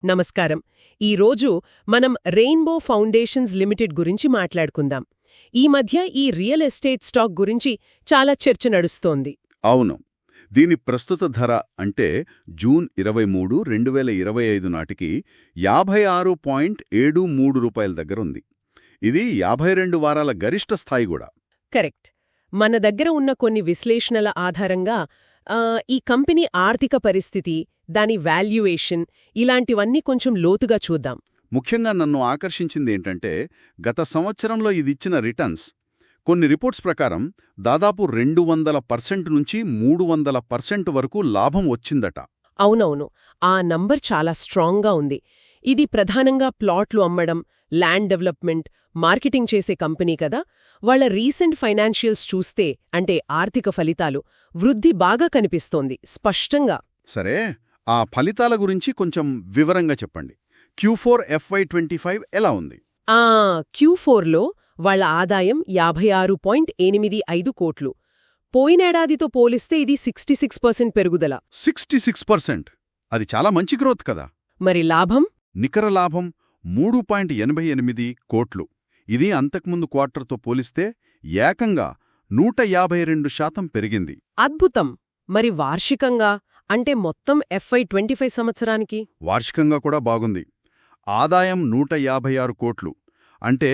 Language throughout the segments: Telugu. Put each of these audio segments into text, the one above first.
నమస్కారం. ఈరోజు మనం రెయిన్బో ఫౌండేషన్స్ లిమిటెడ్ గురించి మాట్లాడుకుందాం. ఈ మధ్య ఈ రియల్ ఎస్టేట్ స్టాక్ గురించి చాలా చర్చ నడుస్తోంది. అవును. దీని ప్రస్తుత ధర అంటే జూన్ 23, 2025 నాటికి ₹56.73 దగ్గరుంది. ఇది 52 వారాల గరిష్ట స్థాయి కూడా. కరెక్ట్. మన దగ్గర ఉన్న కొన్ని విశ్లేషణల ఆధారంగా ఈ కంపెనీ ఆర్థిక పరిస్థితి, దాని వాల్యుయేషన్ ఇలాంటివన్నీ కొంచెం లోతుగా చూద్దాం. ముఖ్యంగా నన్ను ఆకర్షించిందేంటంటే గత సంవత్సరంలో ఇదిచ్చిన రిటర్న్స్. కొన్ని రిపోర్ట్స్ ప్రకారం దాదాపు 200% నుంచి 300% వరకు లాభం వచ్చిందట. అవునవును, ఆ నంబర్ చాలా స్ట్రాంగ్గా ఉంది. ఇది ప్రధానంగా ప్లాట్లు అమ్మడం, ల్యాండ్ డెవలప్మెంట్, మార్కెటింగ్ చేసే కంపెనీ కదా. వాళ్ళ రీసెంట్ ఫైనాన్షియల్స్ చూస్తే, అంటే ఆర్థిక ఫలితాలు, వృద్ధి బాగా కనిపిస్తోంది స్పష్టంగా. సరే, ఆ ఫలితాల గురించి కొంచెం వివరంగా చెప్పండి. Q4 FY25 ఎలా ఉంది? Q4లో వాళ్ల ఆదాయం 56.85 కోట్లు. పోయినేడాదితో పోలిస్తే ఇది 66% పెరుగుదల. 66%? అది చాలా మంచి గ్రోత్ కదా. మరి లాభం? నికర లాభం 3.88 కోట్లు. ఇది అంతకుముందు క్వార్టర్తో పోలిస్తే ఏకంగా 152% పెరిగింది. అద్భుతం. మరి వార్షికంగా, అంటే మొత్తం FY25 సంవత్సరానికి? వార్షికంగా కూడా బాగుంది. ఆదాయం 156 కోట్లు. అంటే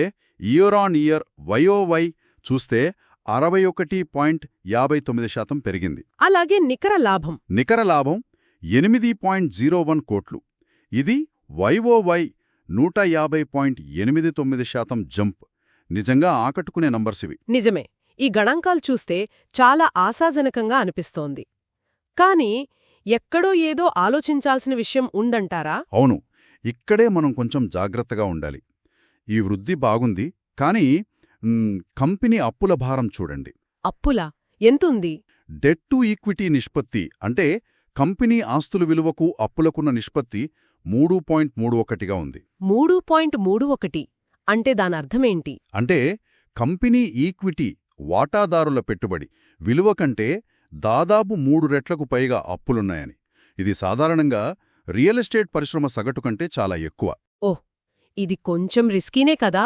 ఇయర్ ఆన్ ఇయర్ YOY చూస్తే 61.59% పెరిగింది. అలాగే నికర లాభం? నికర లాభం 8.01 కోట్లు. ఇది YOY 150.89% జంప్. నిజంగా ఆకట్టుకునే నంబర్సివి. నిజమే. ఈ గణాంకాలు చూస్తే చాలా ఆశాజనకంగా అనిపిస్తోంది. కానీ ఎక్కడో ఏదో ఆలోచించాల్సిన విషయం ఉందంటారా? అవును. ఇక్కడే మనం కొంచెం జాగ్రత్తగా ఉండాలి. ఈ వృద్ధి బాగుంది, కానీ కంపెనీ అప్పుల భారం చూడండి. అప్పులా? ఎంతుంది? డెట్ టు ఈక్విటీ నిష్పత్తి, అంటే కంపెనీ ఆస్తుల విలువకు అప్పులకున్న నిష్పత్తి 3.31గా ఉంది. 3.31 అంటే దానర్థమేంటి? అంటే కంపెనీ ఈక్విటీ, వాటాదారుల పెట్టుబడి విలువ కంటే దాదాపు 3 రెట్లకు పైగా అప్పులున్నాయని. ఇది సాధారణంగా రియల్ ఎస్టేట్ పరిశ్రమ సగటు కంటే చాలా ఎక్కువ. ఓహ్, ఇది కొంచెం రిస్కీనే కదా.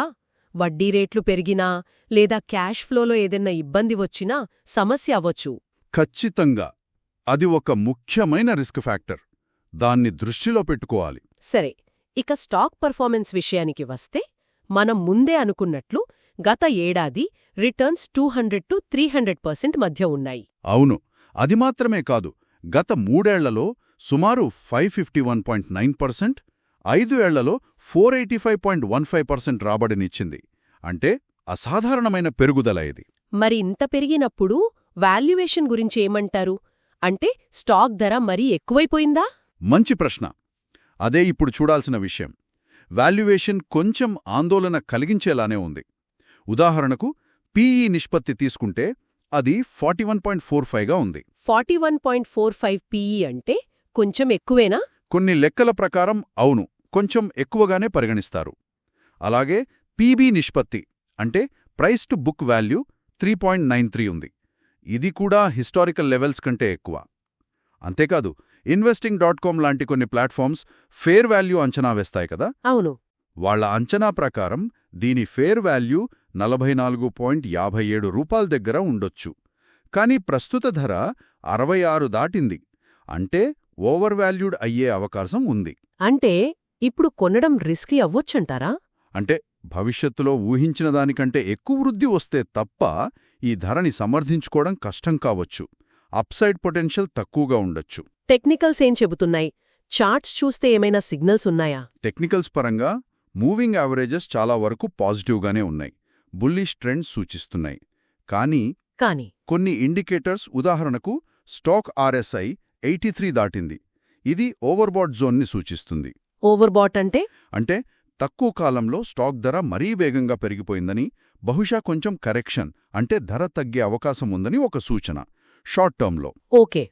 వడ్డీ రేట్లు పెరిగినా లేదా క్యాష్ ఫ్లోలో ఏదైనా ఇబ్బంది వచ్చినా సమస్య అవ్వచ్చు. ఖచ్చితంగా. అది ఒక ముఖ్యమైన రిస్క్ ఫ్యాక్టర్. దాన్ని దృష్టిలో పెట్టుకోవాలి. సరే, ఇక స్టాక్ పర్ఫార్మెన్స్ విషయానికి వస్తే, మనం ముందే అనుకున్నట్లు గత ఏడాది రిటర్న్స్ 200-300% మధ్య ఉన్నాయి. అవును. అది మాత్రమే కాదు, గత 3 ఏళ్లలో సుమారు 551.9%, 5 ఏళ్లలో 485.15% రాబడినిచ్చింది. అంటే అసాధారణమైన పెరుగుదల ఇది. మరి ఇంత పెరిగినప్పుడు వాల్యుయేషన్ గురించి ఏమంటారు? అంటే స్టాక్ ధర మరీ ఎక్కువైపోయిందా? మంచి ప్రశ్న. అదే ఇప్పుడు చూడాల్సిన విషయం. వాల్యుయేషన్ కొంచెం ఆందోళన కలిగించేలానే ఉంది. ఉదాహరణకు PE నిష్పత్తి తీసుకుంటే అది 41.45గా ఉంది. 41.45 PE అంటే కొంచెం ఎక్కువేనా? కొన్ని లెక్కల ప్రకారం అవును, కొంచెం ఎక్కువగానే పరిగణిస్తారు. అలాగే PB నిష్పత్తి, అంటే ప్రైస్ టు బుక్ వాల్యూ, 3.93 ఉంది. ఇది కూడా హిస్టారికల్ లెవెల్స్ కంటే ఎక్కువ. అంతేకాదు, investing.com లాంటి కొన్ని ప్లాట్ఫామ్స్ ఫేర్ వాల్యూ అంచనా వేస్తాయి కదా. అవును. వాళ్ల అంచనా ప్రకారం దీని ఫేర్ వాల్యూ 44.57 రూపాయల దగ్గర ఉండొచ్చు. కానీ ప్రస్తుత ధర 66 దాటింది. అంటే ఓవర్ వాల్యూడ్ అయ్యే అవకాశం ఉంది. అంటే ఇప్పుడు కొనడం రిస్కీ అవ్వొచ్చంటారా? అంటే భవిష్యత్తులో ఊహించిన దానికంటే ఎక్కువ వృద్ధి వస్తే తప్ప ఈ ధరని సమర్థించుకోవడం కష్టం కావచ్చు. అప్సైడ్ పొటెన్షియల్ తక్కువగా ఉండొచ్చు. టెక్నికల్స్ ఏం చెబుతున్నాయి? చార్ట్స్ చూస్తే ఏమైనా సిగ్నల్స్ ఉన్నాయా? టెక్నికల్స్ పరంగా మూవింగ్ యావరేజెస్ చాలా వరకు పాజిటివ్గానే ఉన్నాయి. బుల్లిష్ ట్రెండ్స్ సూచిస్తున్నాయి. కానీ కొన్ని ఇండికేటర్స్, ఉదాహరణకు స్టాక్ RSI 83 దాటింది. ఇది ఓవర్బాట్ జోన్ని సూచిస్తుంది. ఓవర్బాట్ అంటే తక్కువ కాలంలో స్టాక్ ధర మరీ వేగంగా పెరిగిపోయిందని, బహుశా కొంచెం కరెక్షన్, అంటే ధర తగ్గే అవకాశం ఉందని ఒక సూచన షార్ట్ టర్మ్లో. ఓకే.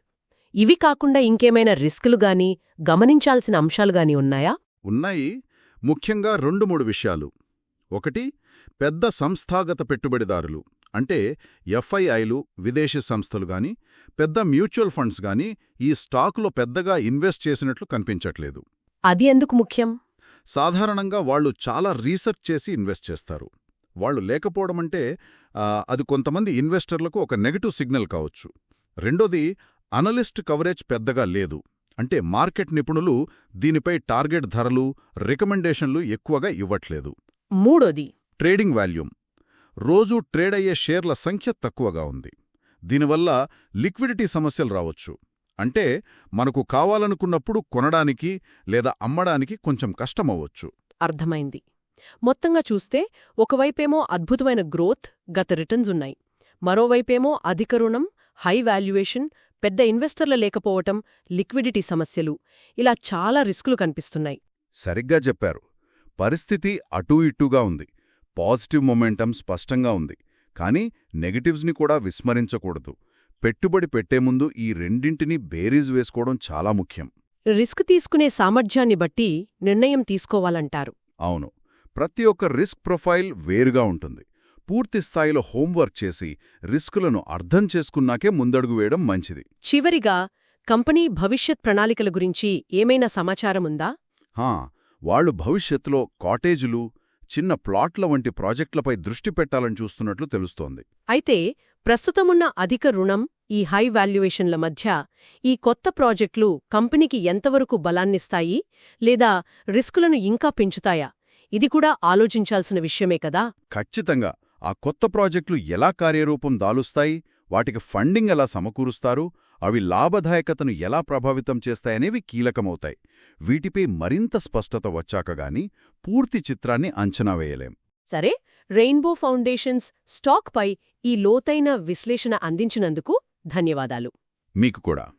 ఇవి కాకుండా ఇంకేమైనా రిస్కులు గాని గమనించాల్సిన అంశాలుగాని ఉన్నాయా? ఉన్నాయి. ముఖ్యంగా 2-3 విషయాలు. ఒకటి, పెద్ద సంస్థాగత పెట్టుబడిదారులు, అంటే FIIలు, విదేశీ సంస్థలు గాని, పెద్ద మ్యూచువల్ ఫండ్స్ గాని ఈ స్టాకులో పెద్దగా ఇన్వెస్ట్ చేసినట్లు కనిపించట్లేదు. అది ఎందుకు ముఖ్యం? సాధారణంగా వాళ్ళు చాలా రీసెర్చ్ చేసి ఇన్వెస్ట్ చేస్తారు. వాళ్ళు లేకపోవడం అంటే అది కొంతమంది ఇన్వెస్టర్లకు ఒక నెగటివ్ సిగ్నల్ కావచ్చు. రెండోది, అనలిస్ట్ కవరేజ్ పెద్దగా లేదు. అంటే మార్కెట్ నిపుణులు దీనిపై టార్గెట్ ధరలు, రికమెండేషన్లు ఎక్కువగా ఇవ్వట్లేదు. మూడోది, ట్రేడింగ్ వాల్యూమ్. రోజూ ట్రేడ్ అయ్యే షేర్ల సంఖ్య తక్కువగా ఉంది. దీనివల్ల లిక్విడిటీ సమస్యలు రావచ్చు. అంటే మనకు కావాలనుకున్నప్పుడు కొనడానికి లేదా అమ్మడానికి కొంచెం కష్టమవ్వచ్చు. అర్థమైంది. మొత్తంగా చూస్తే ఒకవైపేమో అద్భుతమైన గ్రోత్, గత రిటర్న్స్ ఉన్నాయి. మరోవైపేమో అధిక రుణం, హై వాల్యుయేషన్, పెద్ద ఇన్వెస్టర్ల లేకపోవటం, లిక్విడిటీ సమస్యలు, ఇలా చాలా రిస్కులు కనిపిస్తున్నాయి. సరిగ్గా చెప్పారు. పరిస్థితి అటూ ఇటూగా ఉంది. పాజిటివ్ మొమెంటం స్పష్టంగా ఉంది. కానీ నెగటివ్స్ని కూడా విస్మరించకూడదు. పెట్టుబడి పెట్టే ముందు ఈ రెండింటినీ బేరీజ్ వేసుకోవడం చాలా ముఖ్యం. రిస్క్ తీసుకునే సామర్థ్యాన్ని బట్టి నిర్ణయం తీసుకోవాలంటారు. అవును. ప్రతి ఒక్క రిస్క్ ప్రొఫైల్ వేరుగా ఉంటుంది. పూర్తి స్థాయిలో హోంవర్క్ చేసి రిస్కులను అర్థం చేసుకున్నాకే ముందడుగు వేయడం మంచిది. చివరిగా, కంపెనీ భవిష్యత్ ప్రణాళికల గురించి ఏమైనా సమాచారముందా? వాళ్ళు భవిష్యత్తులో కాటేజులు, చిన్న ప్లాట్ల వంటి ప్రాజెక్టులపై దృష్టి పెట్టాలని చూస్తున్నట్లు తెలుస్తోంది. అయితే ప్రస్తుతమున్న అధిక రుణం, ఈ హై వాల్యుయేషన్ల మధ్య ఈ కొత్త ప్రాజెక్టులు కంపెనీకి ఎంతవరకు బలాన్నిస్తాయి, లేదా రిస్కులను ఇంకా పెంచుతాయా? ఇది కూడా ఆలోచించాల్సిన విషయమే కదా. ఖచ్చితంగా. ఆ కొత్త ప్రాజెక్టులు ఎలా కార్యరూపం దాలుస్తాయి, వాటికి ఫండింగ్ ఎలా సమకూరుస్తారు, అవి లాభదాయకతను ఎలా ప్రభావితం చేస్తాయనేవి కీలకమవుతాయి. వీటిపై మరింత స్పష్టత వచ్చాకగాని పూర్తి చిత్రాన్ని అంచనా వేయలేం. సరే, రెయిన్బో ఫౌండేషన్స్ స్టాక్పై ఈ లోతైన విశ్లేషణ అందించినందుకు ధన్యవాదాలు. మీకు కూడా.